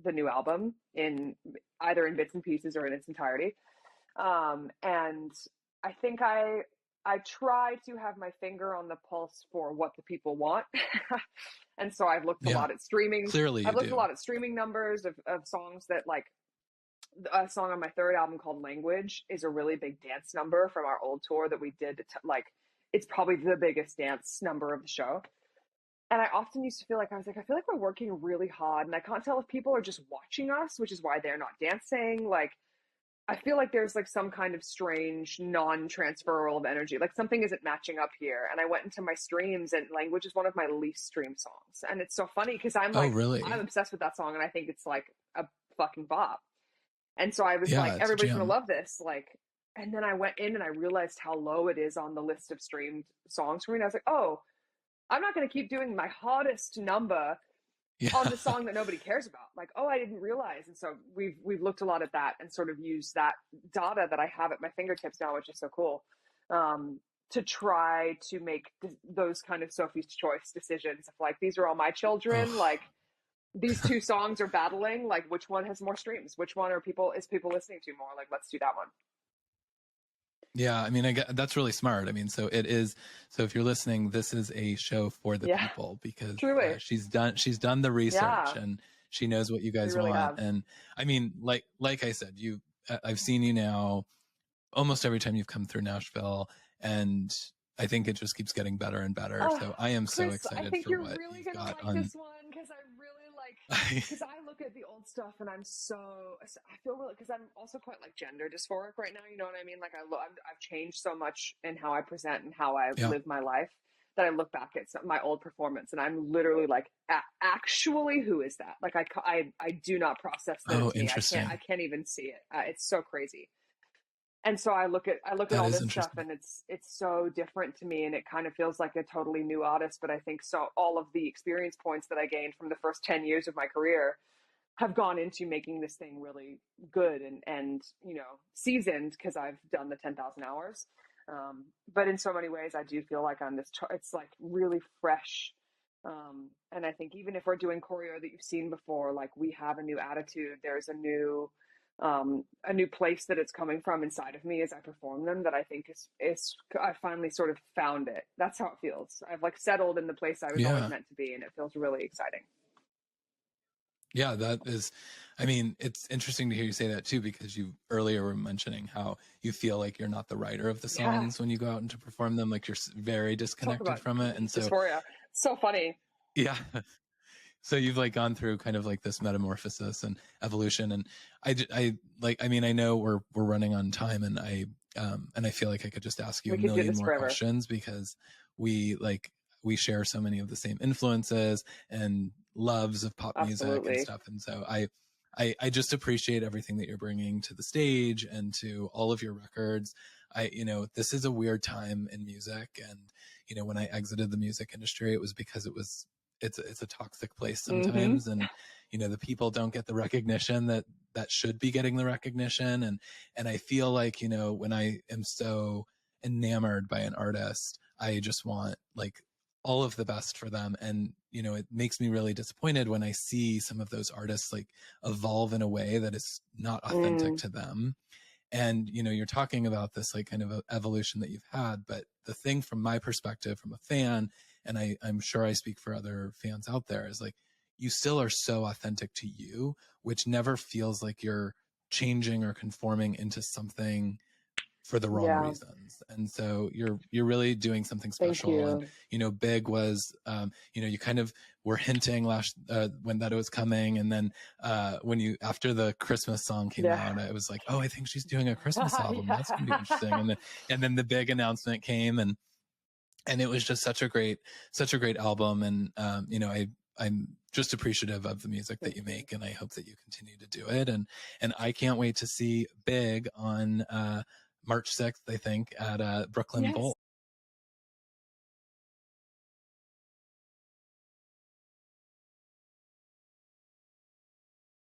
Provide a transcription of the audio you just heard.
the new album in either in bits and pieces or in its entirety. And I think I try to have my finger on the pulse for what the people want. And so I've looked a Yeah, lot at streaming. clearly I've you looked a do. lot at streaming numbers of songs that, like, a song on my third album called Language is a really big dance number from our old tour that we did. Like, it's probably the biggest dance number of the show. And I often used to feel like, I was like, I feel like we're working really hard and I can't tell if people are just watching us, which is why they're not dancing. Like, I feel like there's like some kind of strange non-transferal of energy. Like something isn't matching up here. And I went into my streams, and Language is one of my least streamed songs. And it's so funny because Oh, I'm really? obsessed with that song and I think it's like a fucking bop. And so I was Yeah, like, it's a everybody's gonna jam. love this. Like, and then I went in and I realized how low it is on the list of streamed songs for me. And I was like, oh, I'm not gonna keep doing my hottest number Yeah. on the song that nobody cares about. Like, oh, I didn't realize. And so we've looked a lot at that and sort of used that data that I have at my fingertips now, which is so cool, to try to make those kind of Sophie's Choice decisions of like, these are all my children. Oh, Like, these two songs are battling. Like, which one has more streams? Which one are people listening to more? Like, let's do that one. yeah. I mean, that's really smart. I mean, so it is. So if you're listening, this is a show for the Yeah, people because truly. she's done the research Yeah, and she knows what you we guys really want. have. And I mean, like I said, I've seen you now almost every time you've come through Nashville, and I think it just keeps getting better and better. Oh, So I am so Chris, I excited think for you're what really you've gonna got like on. this one because I really like, because I look at the old stuff and I feel really, because I'm also quite like gender dysphoric right now. You know what I mean? Like I've changed so much in how I present and how I Yeah. live my life that I look back at my old performance and I'm literally like, actually, who is that? Like I do not process that Oh, it's me. I interesting. can't even see it. It's so crazy. And so I look at That all is this stuff interesting. and it's so different to me and it kind of feels like a totally new artist. But I think so all of the experience points that I gained from the first 10 years of my career have gone into making this thing really good and seasoned because I've done the 10,000 hours. But in so many ways, I do feel like it's like really fresh. And I think even if we're doing choreo that you've seen before, like we have a new attitude, there's a new place that it's coming from inside of me as I perform them that I think is I finally sort of found it. That's how it feels. I've like settled in the place I was always Yeah. meant to be, and it feels really exciting. Yeah, that is, I mean, it's interesting to hear you say that too, because you earlier were mentioning how you feel like you're not the writer of the Yeah, songs when you go out and to perform them, like you're very talk disconnected about from it. And so, dysphoria. So funny. yeah, so you've like gone through kind of like this metamorphosis and evolution. And I like, I mean, I know we're running on time and I feel like I could just ask you We a could do million this more forever. questions because we like, we share so many of the same influences and loves of pop music and Absolutely. stuff. And so I just appreciate everything that you're bringing to the stage and to all of your records. This is a weird time in music. And, when I exited the music industry, it was because it's a toxic place Mm-hmm. sometimes. And, the people don't get the recognition that should be getting the recognition. And I feel like, when I am so enamored by an artist, I just want like all of the best for them. And, it makes me really disappointed when I see some of those artists like evolve in a way that is not authentic Mm, to them. And, you're talking about this like kind of a evolution that you've had, but the thing from my perspective, from a fan, and I'm sure I speak for other fans out there, is like, you still are so authentic to you, which never feels like you're changing or conforming into something for the wrong yeah. reasons. And so you're really doing something Thank special. And, you. Big was, you kind of were hinting when that it was coming. And then, when after the Christmas song came Yeah. out, I was like, oh, I think she's doing a Christmas album. That's going to be Yeah. interesting. And then the big announcement came and it was just such a great album. And, I'm just appreciative of the music that Thank you you. make. And I hope that you continue to do it. And I can't wait to see Big on, March 6th, I think, at Brooklyn Yes. Bowl.